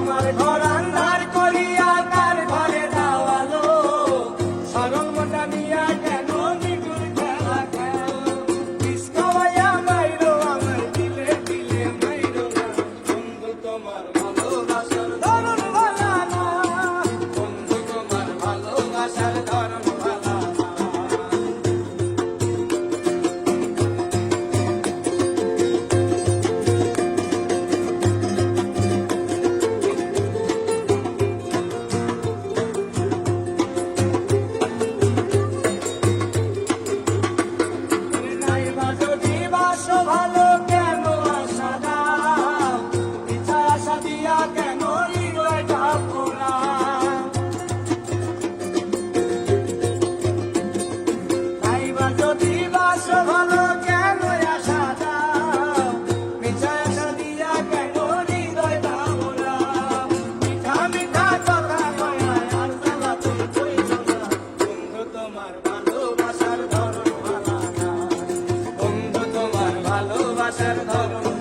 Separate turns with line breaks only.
আমার ঘর আন্ধার করিয়া তার ঘরে দাওয়ালো সরল মনটা নিয়া কেন নিগুর খেলা খেলো বিষ খাওয়াইয়া মাইরো আমার দিলে দিলে মাইরো না বন্ধু তোমার ভালোবাসার ধরন ভালা না বন্ধু তোমার ভালোবাসার ধরন ভালা না যদি বাসো ভালো কেন আশা দাও ইচ্ছা আশা দিয়া কেন হৃদয়টা পোড়া নাইবা যদি বাসো ভালো কেন আশা দাও ইচ্ছা আশা দিয়া কেন হৃদয়টা পোড়া মিঠা মিঠা কথা কয়া আর জ্বালাতে কইছো না বন্ধু তোমার ভালোবাসার ধরন ভালা না বন্ধু তোমার ভালোবাসার ধরন